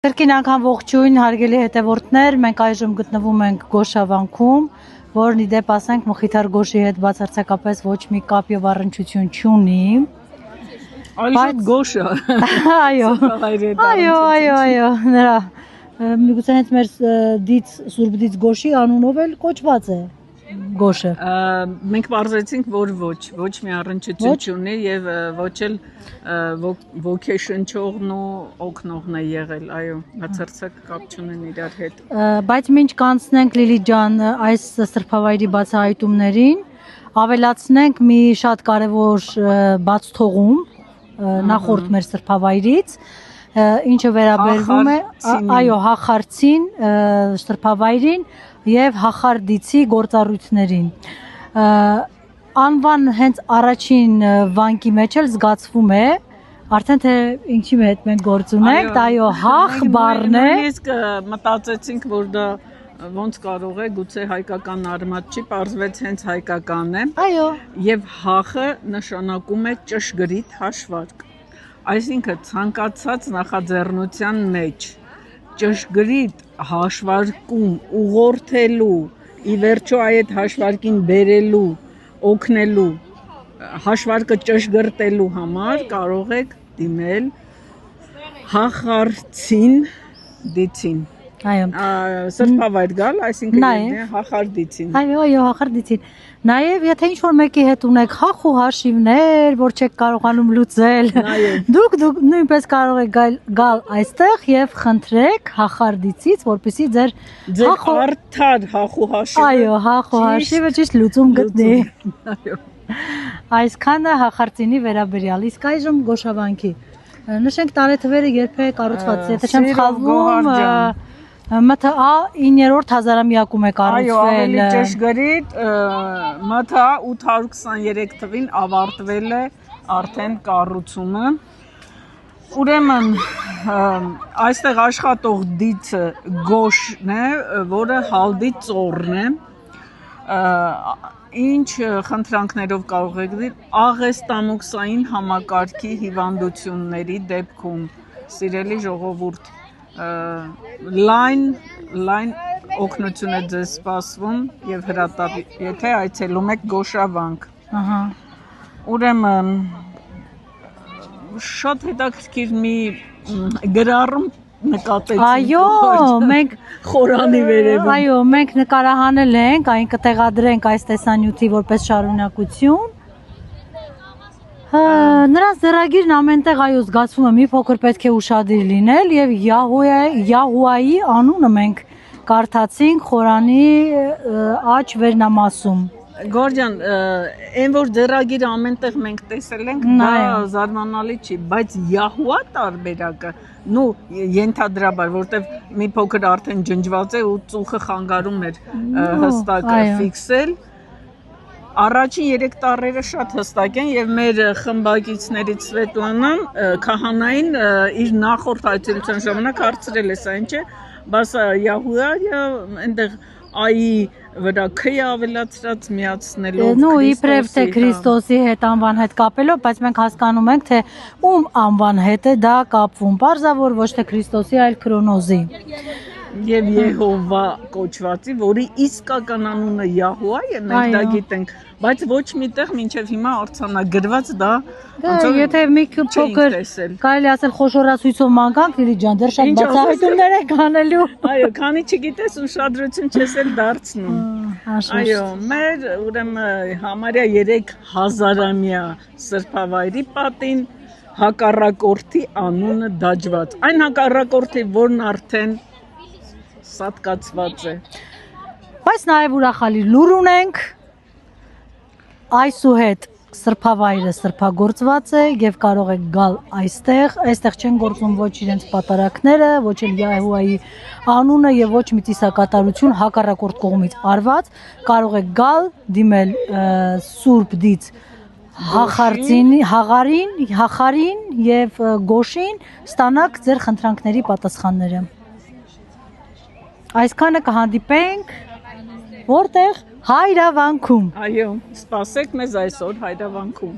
Կրկին անգամ ողջույն հարգելի հետևորդներ, մենք այժմ գտնվում ենք Գոշավանքում, որն ի դեպ ասենք Մխիթար Գոշի հետ բացարձակապես ոչ մի կապ եւ առնչություն չունի։ Այժմ Գոշը։ Այո, նրա միգուցե հենց մեր դից Սուրբ Դից Գոշի անունով էլ կոչված է Գոշը։ Մենք բարձրացինք, որ ոչ մի առնչություն չունի եւ ոչ էլ vocation-չողն ու օգնողն է եղել, այո, բացարձակ կապ չունեն իրար հետ։ Բայց մինչ կանցնենք Լիլի ջան այս սրբավայրի բացահայտումներին, ավելացնենք մի շատ կարևոր բաց թողում նախորդ մեր սրբավայրից, ինչը վերաբերվում է հախարցին սրբավայրին եւ հախարդիցի գործառույթներին։ Անվան հենց առաջին վանկի մեջ էլ զգացվում է, արդեն թե ինչի հետ մենք գործ ունենք, այո, հախ բառն է։ Իսկ մտածեցինք, որ դա ոնց կարող է, գուցե հայկական արմատ չի, պարզվեց հենց հայկական է։ Այո։ Եվ հախը նշանակում է ճշգրիտ հաշվարկ։ Այսինքն ցանկացած նախաձեռնության մեջ ճշգրիտ հաշվարկում ուղղորդելու, ի վերջո այդ հաշվարկին բերելու, օգնելու, հաշվարկը ճշգրտելու համար կարող եք դիմել հախարցին դիցին։ Այո։ Սրբավայր գալ, այսինքն հախարդիցին։ Այո, հախարդիցին։ Նաև եթե ինչ-որ մեկի հետ ունեք հախ ու հաշիվներ, որ չեք կարողանում լուծել, դուք նույնպես կարող եք գալ այստեղ եւ խնդրեք հախարդիցից, որպեսզի ձեր արդար հախ ու հաշիվը, այո, հախ ու հաշիվը ճիշտ լուծում գտնի։ Այո։ Այսքանը հախարծինի վերաբերյալ, իսկ այժմ Գոշավանքի։ Նշենք տարեթվերը երբ է կառուցված, եթե չեմ սխալվում, ՄԹԱ 9-րդ հազարամյակում է կառուցվել։ Այո, ավելի ճշգրիտ, ՄԹԱ 823 թվին ավարտվել է արդեն կառուցումը։ Ուրեմն այստեղ աշխատող դիցը Գոշն է, որը հալդի ծոռն է։ Ինչ խնդրանքներով կարող եք դիր աղեստամոքսային համակարգի հիվանդությունների դեպքում, սիրելի ժողովուրդ, լայն օգնություն է ձեզ սպասվում եւ հրատապ, եթե այցելում եք Գոշավանք։ Ուրեմն շատ հետաքրքիր մի գրառում նկատեցինք։ Այո, մենք խորանի վերևում։ Այո, մենք նկարահանել ենք, այն կտեղադրենք այս տեսանյութի որպես շարունակություն։ Նրանց ձեռագիրն ամենտեղ այո զգացվում է մի փոքր պետք է ուշադիր լինել եւ Յահուայի անունը մենք կարդացինք խորանի աջ վերնամասում։ Գորջան, այն որ ձեռագիրը ամենտեղ մենք տեսել ենք, դա զարմանալի չի, բայց Յահուա տարբերակը, ենթադրաբար, որտեվ մի փոքր արդեն ջնջված է ու ծուխը խանգարում էր հստակ ֆիքսել։ Առաջին 3 տառերը շատ հստակ են եւ մեր խմբակիցներից Սվետլանան քահանային իր նախորդ այցելության ժամանակ հարցրել է սա ինչ է, բաս Յահուա այնտեղ այի վրա քյ ավելացրած միացնելով իբրև թե Քրիստոսի հետ անվան հետ կապելով, բայց մենք հասկանում ենք թե ում անվան հետ է դա կապվում, պարզավոր ոչ թե Քրիստոսի, այլ Քրոնոզի։ Եվ Եհովա կոչվածի, որի իսկական անունը Յահուա է, մենք դա գիտենք, բայց ոչ միտեղ մինչև հիմա արձանագրված դա եթե մի փոքր կարելի ասել խոշորացույցով մանկանք, Լիլի ջան, դեռ շատ բացահայտումներ եք անելու։ Այո, քանի չգիտես ուշադրություն չես էլ դարձնում։ Այո, մեր ուրեմն համարյա 3000-ամյա սրբավայրի պատին հակառակորդի անունը դաջված։ Այն հակառակորդի, որն արդեն սատկացված է։ Բայց նաև ուրախալի լուր ունենք, այսուհետ սրբավայրը սրբագործված է եւ կարող եք գալ այստեղ չեն գործում ոչ իրենց պատարակները, ոչ էլ Յահուայի անունը եւ ոչ մի ծիսակատարություն հակառակորդ կողմից արված, կարող եք գալ, դիմել Սուրբ Դից հախարին եւ Գոշին, ստանաք ձեր խնդրանքների պատասխանները։ Այսքանը կհանդիպենք որտեղ Հայրավանքում։ Այո, սպասեք մեզ այսօր Հայրավանքում։